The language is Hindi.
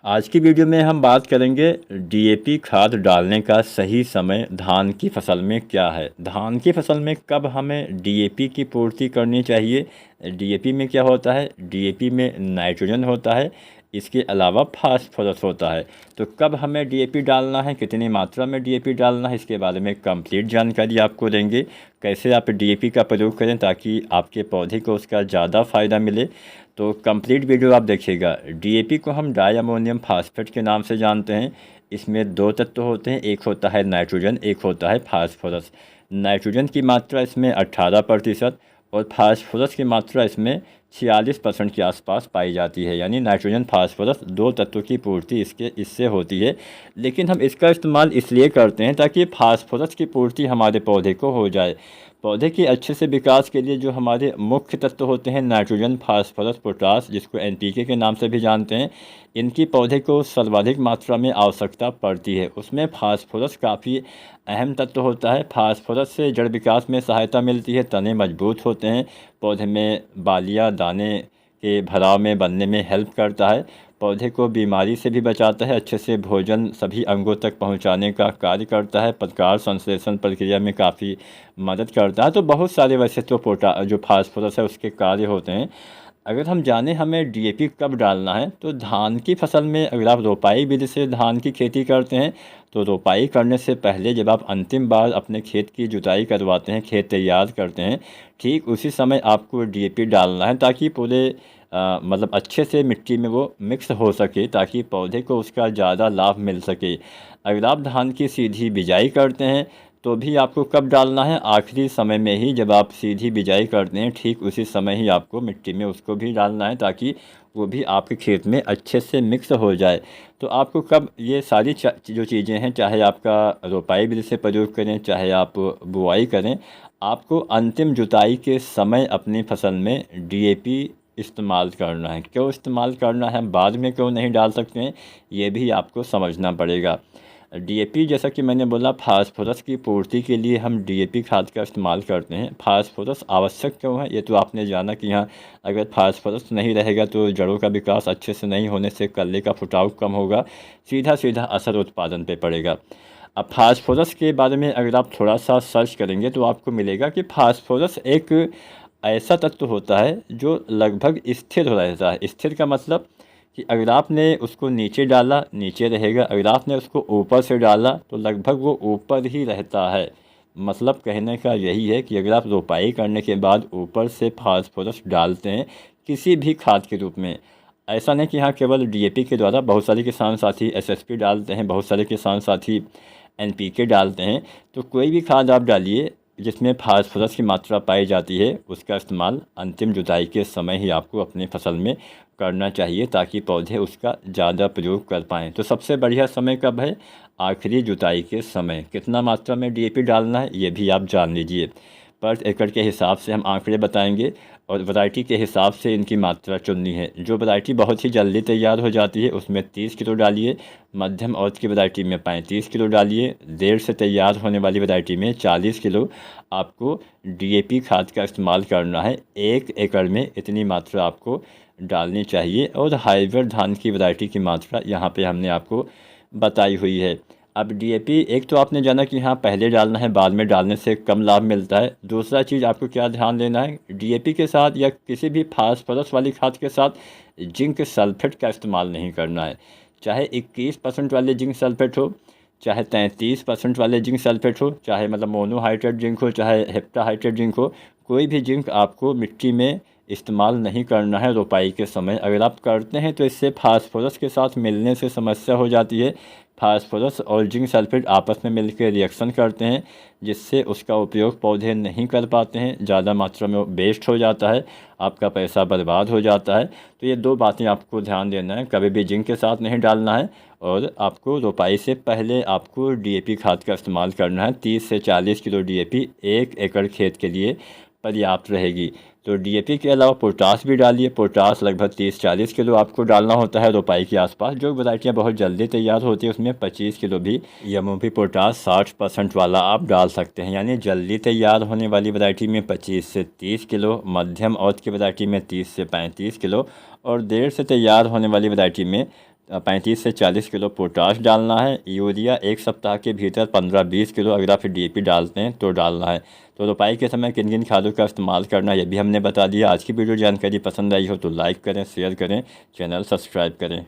आज की वीडियो में हम बात करेंगे डीएपी खाद डालने का सही समय धान की फसल में क्या है। धान की फसल में कब हमें डीएपी की पूर्ति करनी चाहिए। डीएपी में क्या होता है, डीएपी में नाइट्रोजन होता है, इसके अलावा फास्फोरस होता है। तो कब हमें डीएपी डालना है, कितनी मात्रा में डीएपी डालना है, इसके बारे में कंप्लीट जानकारी आपको देंगे। कैसे आप डीएपी का प्रयोग करें ताकि आपके पौधे को उसका ज़्यादा फ़ायदा मिले। तो कंप्लीट वीडियो आप देखिएगा। डीएपी को हम डाई अमोनियम फास्फेट के नाम से जानते हैं। इसमें दो तत्व होते हैं, एक होता है नाइट्रोजन, एक होता है फास्फोरस। नाइट्रोजन की मात्रा इसमें 18% और फास्फोरस की मात्रा इसमें 46% के आसपास पाई जाती है। यानी नाइट्रोजन फास्फोरस दो तत्वों की पूर्ति इससे होती है। लेकिन हम इसका इस्तेमाल इसलिए करते हैं ताकि फास्फोरस की पूर्ति हमारे पौधे को हो जाए। पौधे के अच्छे से विकास के लिए जो हमारे मुख्य तत्व होते हैं नाइट्रोजन, फास्फोरस, पोटास, जिसको एनपीके के नाम से भी जानते हैं, इनकी पौधे को सर्वाधिक मात्रा में आवश्यकता पड़ती है। उसमें फास्फोरस काफ़ी अहम तत्व होता है। फास्फोरस से जड़ विकास में सहायता मिलती है, तने मजबूत होते हैं, पौधे में बालियाँ दाने के भराव में बनने में हेल्प करता है, पौधे को बीमारी से भी बचाता है, अच्छे से भोजन सभी अंगों तक पहुंचाने का कार्य करता है, प्रकाश संश्लेषण प्रक्रिया में काफ़ी मदद करता है। तो बहुत सारे वैसे तो जो फास्फोरस है उसके कार्य होते हैं। अगर हम जाने हमें डीएपी कब डालना है, तो धान की फसल में अगर आप रोपाई विधि से धान की खेती करते हैं तो रोपाई करने से पहले जब आप अंतिम बार अपने खेत की जुताई करवाते हैं, खेत तैयार करते हैं, ठीक उसी समय आपको डीएपी डालना है ताकि पूरे मतलब अच्छे से मिट्टी में वो मिक्स हो सके, ताकि पौधे को उसका ज़्यादा लाभ मिल सके। अगर आप धान की सीधी बिजाई करते हैं तो भी आपको कब डालना है, आखिरी समय में ही। जब आप सीधी बिजाई करते हैं ठीक उसी समय ही आपको मिट्टी में उसको भी डालना है ताकि वो भी आपके खेत में अच्छे से मिक्स हो जाए। तो आपको कब ये सारी जो चीज़ें हैं, चाहे आपका रोपाई विधि से प्रयोग करें चाहे आप बुआई करें, आपको अंतिम जुताई के समय अपनी फसल में डीएपी इस्तेमाल करना है। क्यों इस्तेमाल करना है, बाद में क्यों नहीं डाल सकते हैं, ये भी आपको समझना पड़ेगा। डीएपी जैसा कि मैंने बोला, फास्फोरस की पूर्ति के लिए हम डीएपी खाद का इस्तेमाल करते हैं। फास्फोरस आवश्यक क्यों है, ये तो आपने जाना कि हाँ, अगर फास्फोरस नहीं रहेगा तो जड़ों का विकास अच्छे से नहीं होने से कल्ले का फुटाव कम होगा, सीधा सीधा असर उत्पादन पे पड़ेगा। अब फास्फोरस के बारे में अगर आप थोड़ा सा सर्च करेंगे तो आपको मिलेगा कि फास्फोरस एक ऐसा तत्व होता है जो लगभग स्थिर हो रहता है। स्थिर का मतलब कि अगर आपने उसको नीचे डाला नीचे रहेगा, अगर आपने उसको ऊपर से डाला तो लगभग वो ऊपर ही रहता है। मतलब कहने का यही है कि अगर आप रोपाई करने के बाद ऊपर से फास्फोरस डालते हैं किसी भी खाद के रूप में, ऐसा नहीं कि हाँ केवल डीएपी के द्वारा, बहुत सारे किसान साथी एसएसपी डालते हैं, बहुत सारे किसान साथी एनपीके डालते हैं। तो कोई भी खाद आप डालिए जिसमें फास्फोरस की मात्रा पाई जाती है, उसका इस्तेमाल अंतिम जुताई के समय ही आपको अपनी फसल में करना चाहिए ताकि पौधे उसका ज़्यादा प्रयोग कर पाएँ। तो सबसे बढ़िया समय कब है, आखिरी जुताई के समय। कितना मात्रा में डीएपी डालना है ये भी आप जान लीजिए। पर एकड़ के हिसाब से हम आंकड़े बताएंगे और वैरायटी के हिसाब से इनकी मात्रा चुननी है। जो वैरायटी बहुत ही जल्दी तैयार हो जाती है उसमें 30 किलो डालिए, मध्यम औसत की वैरायटी में 35 किलो डालिए, देर से तैयार होने वाली वैरायटी में 40 किलो आपको डीएपी खाद का इस्तेमाल करना है। 1 एकड़ में इतनी मात्रा आपको डालनी चाहिए। और हाइब्रिड धान की वैरायटी की मात्रा यहाँ पे हमने आपको बताई हुई है। अब डीएपी एक तो आपने जाना कि हाँ पहले डालना है, बाद में डालने से कम लाभ मिलता है। दूसरा चीज़ आपको क्या ध्यान देना है, डीएपी के साथ या किसी भी फास्फोरस वाली खाद के साथ जिंक सल्फेट का इस्तेमाल नहीं करना है। चाहे 21% वाले जिंक सल्फेट हो, चाहे 33% वाले जिंक सल्फेट हो, चाहे मतलब मोनोहाइड्रेट जिंक हो, चाहे हेप्टाहाइड्रेट जिंक हो, कोई भी जिंक आपको मिट्टी में इस्तेमाल नहीं करना है रोपाई के समय। अगर आप करते हैं तो इससे फास्फोरस के साथ मिलने से समस्या हो जाती है। फास्फोरस और जिंक सल्फेट आपस में मिलकर रिएक्शन करते हैं जिससे उसका उपयोग पौधे नहीं कर पाते हैं, ज़्यादा मात्रा में वेस्ट हो जाता है, आपका पैसा बर्बाद हो जाता है। तो ये दो बातें आपको ध्यान देना है, कभी भी जिंक के साथ नहीं डालना है और आपको रोपाई से पहले आपको डीएपी खाद का इस्तेमाल करना है। 30 से 40 किलो डीएपी 1 एकड़ खेत के लिए पर्याप्त रहेगी। तो डीएपी के अलावा पोटास भी डालिए। पोटास लगभग 30-40 किलो आपको डालना होता है रोपाई के आसपास। जो वैरायटियाँ बहुत जल्दी तैयार होती है उसमें 25 किलो भी एमओपी पोटास 60% वाला आप डाल सकते हैं। यानी जल्दी तैयार होने वाली वैरायटी में 25 से 30 किलो, मध्यम औसत की वैरायटी में 30 से 35 किलो और देर से तैयार होने वाली वैरायटी में 35 से 40 किलो पोटाश डालना है। यूरिया 1 सप्ताह के भीतर 15-20 किलो अगर आप डीएपी डालते हैं तो डालना है। तो रोपाई के समय किन किन खादों का इस्तेमाल करना है ये भी हमने बता दिया। आज की वीडियो जानकारी पसंद आई हो तो लाइक करें, शेयर करें, चैनल सब्सक्राइब करें।